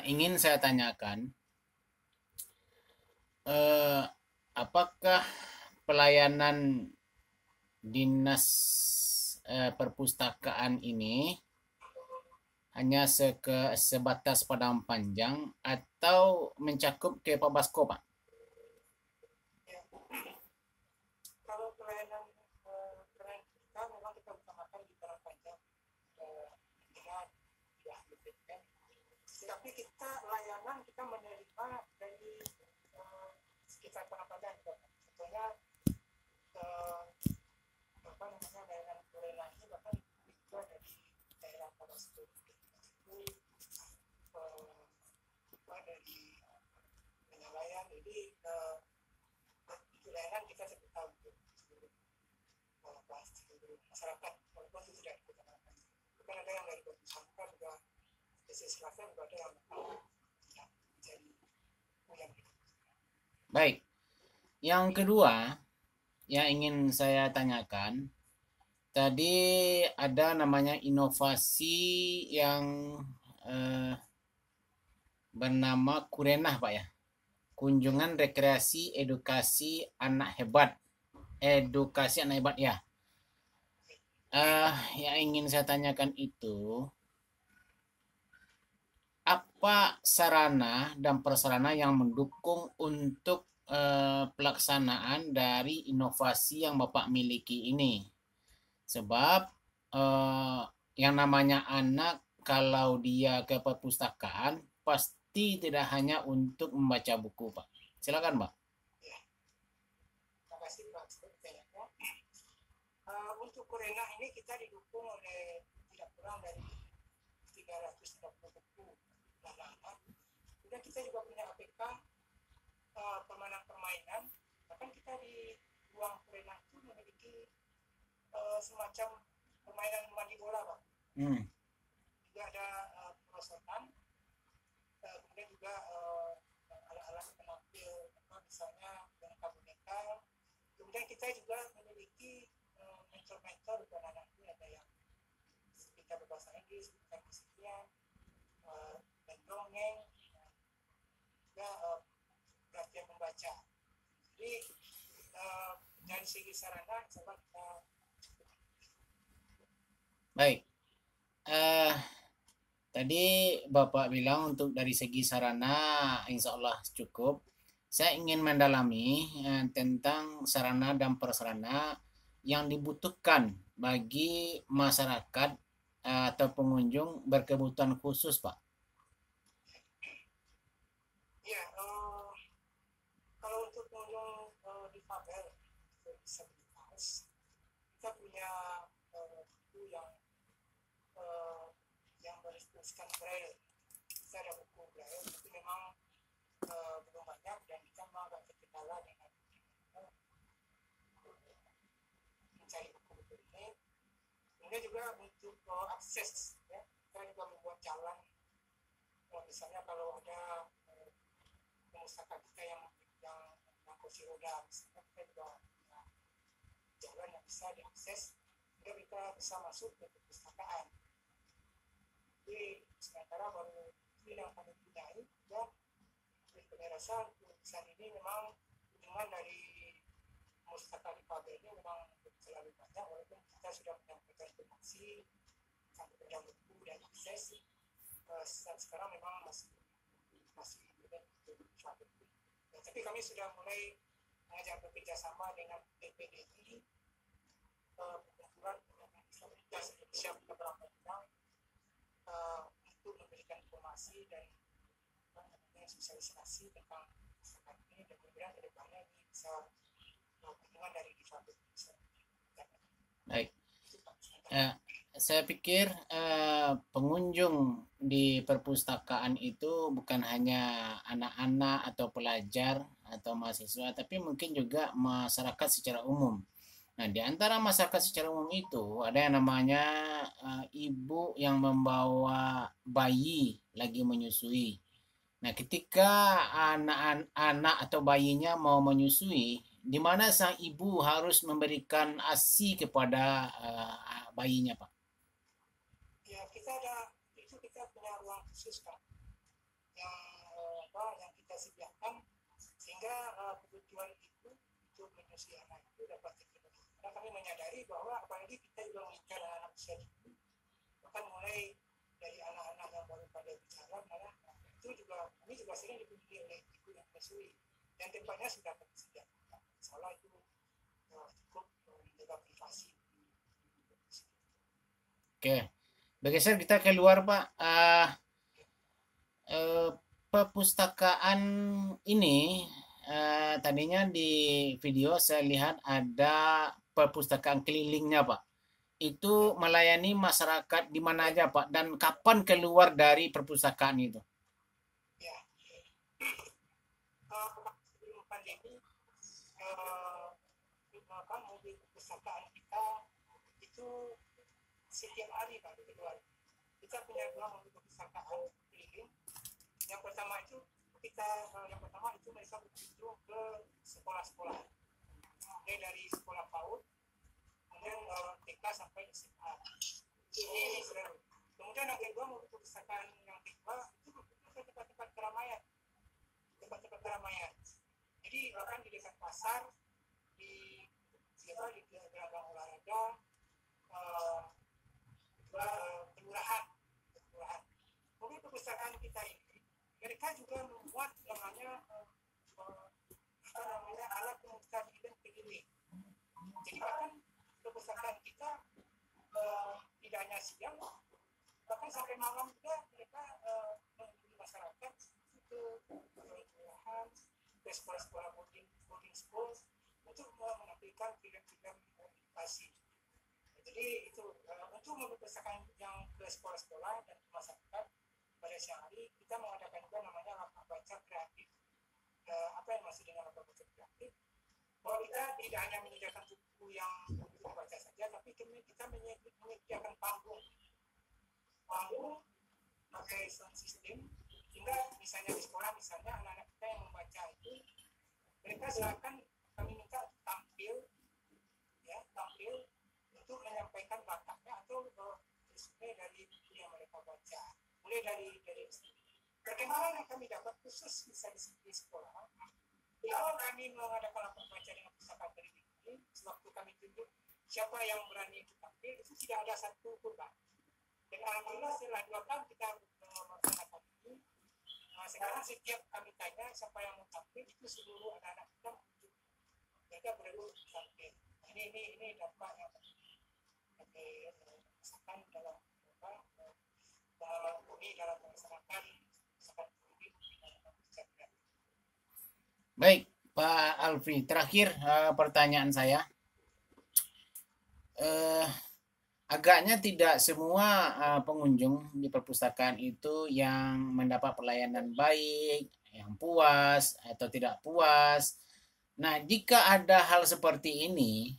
ingin saya tanyakan, eh, apakah pelayanan dinas perpustakaan ini hanya sebatas Padang Panjang atau mencakup ke Pabasko, Pak? Kalau pelayanan kita memang kita utamakan di Padang Panjang dengan ya, tapi kita layanan kita menerima dari sekitar Padang Panjang juga. Contohnya layanan Kurena ini bahkan juga dari daerah Pabasko itu dari penilaian. Jadi layanan kita sekitar untuk masyarakat walaupun itu tidak diketahui. Bukan ada yang dari masyarakat juga bisnis kelasnya juga ada yang jadi yang Baik. Yang kedua yang ingin saya tanyakan, tadi ada namanya inovasi yang bernama Kurenah, Pak ya. Kunjungan rekreasi edukasi anak hebat. Edukasi anak hebat ya. Yang ingin saya tanyakan itu, apa sarana dan prasarana yang mendukung untuk pelaksanaan dari inovasi yang Bapak miliki ini? Sebab yang namanya anak kalau dia ke perpustakaan pasti tidak hanya untuk membaca buku, Pak. Silakan, Pak. Terima kasih Pak. Untuk Kurena ini kita didukung oleh tidak kurang dari 330 buku anak-anak. Kemudian kita juga punya APK permainan. Bahkan kita di ruang Kurena itu memiliki semacam permainan mandi bola, Pak. Juga ada perosotan, kemudian juga alat-alat penampil, misalnya boneka boneka. Kemudian kita juga memiliki mentor-mentor buat anak ini, ada yang speaker berbahasa Inggris, speaker Indonesia, mendongeng, juga perhatian membaca. Jadi dari segi sarana, coba kita baik. Tadi Bapak bilang untuk dari segi sarana insya Allah cukup. Saya ingin mendalami tentang sarana dan prasarana yang dibutuhkan bagi masyarakat atau pengunjung berkebutuhan khusus, Pak. Ya, kalau untuk pengunjung difabel disabilitas, kita punya buku yang berisikan braille. Kita ada buku braille, tapi memang belum banyak dan kita memang agak terkendala dengan mencari buku-buku ini. Kemudian juga untuk akses, ya, kita juga membuat jalan. Misalnya kalau ada pengusaha kita yang kursi roda, misalnya kita juga punya jalan yang bisa diakses sehingga kita bisa masuk ke perpustakaan. Jadi sementara baru ini yang kami punyai, dan kami rasa untuk saat ini memang kunjungan dari perpustakaan difabel ini memang selalu banyak, walaupun kita sudah menyampaikan informasi sampai ke buku dan akses. Sekarang memang masih ya, tapi kami sudah mulai mengajak bekerja sama dengan PPDI, perkumpulan disabilitas Indonesia beberapa bidang, untuk memberikan informasi dan sosialisasi tentang masyarakat ini, dan kemudian kedepannya ini bisa hubungan dari disabilitas. Baik. Saya pikir pengunjung di perpustakaan itu bukan hanya anak-anak atau pelajar atau mahasiswa, tapi mungkin juga masyarakat secara umum. Nah, di antara masyarakat secara umum itu ada yang namanya ibu yang membawa bayi lagi menyusui. Nah, ketika anak-anak atau bayinya mau menyusui, di mana sang ibu harus memberikan ASI kepada bayinya, Pak? Ya, kita punya ruang khusus, Pak. yang yang kita sediakan, sehingga kebutuhan itu untuk menyusui anak itu dapat terpenuhi. Karena kami menyadari bahwa apalagi kita juga mengincar anak usia dini, bahkan mulai dari anak-anak yang baru pada bicara, malah itu juga kami juga sering dikunjungi oleh ibu yang menyusui, dan tempatnya sudah tersedia. Salah itu cukup menjaga privasi. Oke, bergeser kita keluar Pak. Perpustakaan ini tadinya di video saya lihat ada perpustakaan kelilingnya Pak. Itu melayani masyarakat di mana aja Pak, dan kapan keluar dari perpustakaan itu? Ya, sebelum pandemi, mobil perpustakaan kita itu setiap hari Pak keluar. Kita punya 2 mobil perpustakaan keliling. Yang pertama itu mereka berkunjung ke sekolah-sekolah, mulai dari sekolah PAUD, kemudian TK sampai SMA. Ini selalu. Kemudian yang kedua, mobil perpustakaan yang kedua itu ke tempat-tempat keramaian. Jadi bahkan di dekat pasar, di gelanggang olahraga, kelurahan. Mobil perpustakaan kita ini, mereka juga membuat namanya alat pemutar keliling. Jadi bahkan perpustakaan kita tidak hanya siang, bahkan sampai malam juga mereka menghubungi masyarakat ke kelurahan, ke sekolah-sekolah boarding school untuk menampilkan film-film edukasi. Jadi itu untuk memperpustakaan yang ke sekolah-sekolah dan masyarakat pada siang hari, kita mengadakan juga namanya lapak baca kreatif. Apa yang masih dengan lapak baca kreatif? Bahwa kita tidak hanya menyediakan buku yang untuk dibaca saja, tapi kita menyediakan panggung pakai sound system, sehingga misalnya di sekolah, misalnya anak-anak kita yang membaca itu, mereka silakan kami minta tampil untuk menyampaikan bakatnya atau resume dari buku yang mereka baca. Mulai dari perkenalan yang kami dapat khusus bisa di sekolah. Di awal kami mengadakan lapak baca dengan pustaka keliling ini, sewaktu kami tunjuk siapa yang berani untuk tampil, itu tidak ada satu korban. Dan alhamdulillah setelah 2 tahun kita melaksanakan ini, sekarang setiap kami tanya siapa yang mau tampil, itu seluruh anak-anak kita menunjuk. Mereka berani tampil. Ini dampak yang kami rasakan dalam melaksanakan Baik, Pak Alfi. Terakhir pertanyaan saya. Agaknya tidak semua pengunjung di perpustakaan itu yang mendapat pelayanan baik, yang puas atau tidak puas. Nah, jika ada hal seperti ini,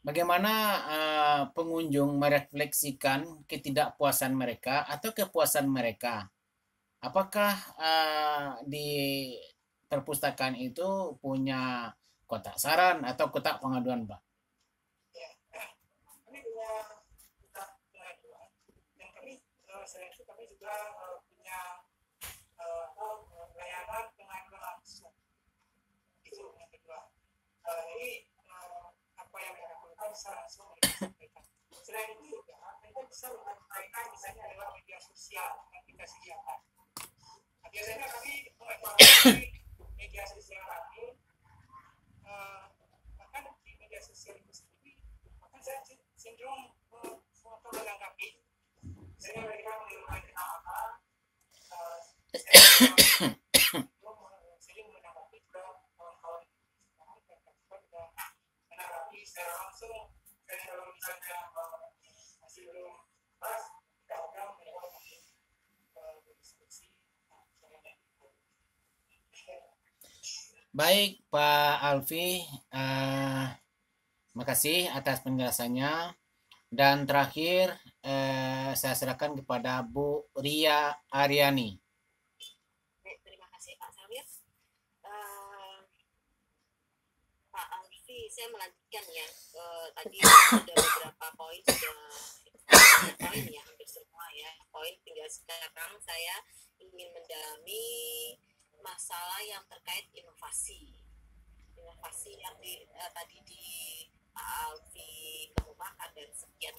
bagaimana pengunjung merefleksikan ketidakpuasan mereka atau kepuasan mereka? Apakah di perpustakaan itu punya kotak saran atau kotak pengaduan, Pak? Ya, kami punya kotak pengaduan, dan selain itu kami juga punya layanan pengaduan langsung. Itu yang kedua. Jadi apa yang mereka perlukan bisa langsung mereka sampaikan. Selain itu juga mereka bisa menyampaikan misalnya lewat media sosial yang kita sediakan. Biasanya kami mengevaluasi media sosial kami, bahkan di media sosial itu sendiri, bahkan saya cenderung menanggapi. Saya mereka mengirimkan apa, saya sering menanggapi juga kawan-kawan mereka juga menanggapi secara langsung. Dan kalau misalnya masih belum pas, kita akan melakukan diskusi. Baik, Pak Alfi, makasih atas penjelasannya. Dan terakhir, saya serahkan kepada Bu Ria Aryani. Baik, terima kasih Pak Samir. Pak Alfi, saya melanjutkan ya. Tadi sudah beberapa poin, hampir semua ya. Poin tinggal sekarang saya ingin mendalami masalah yang terkait inovasi yang tadi di Pak Alfi kemukakan dan sekian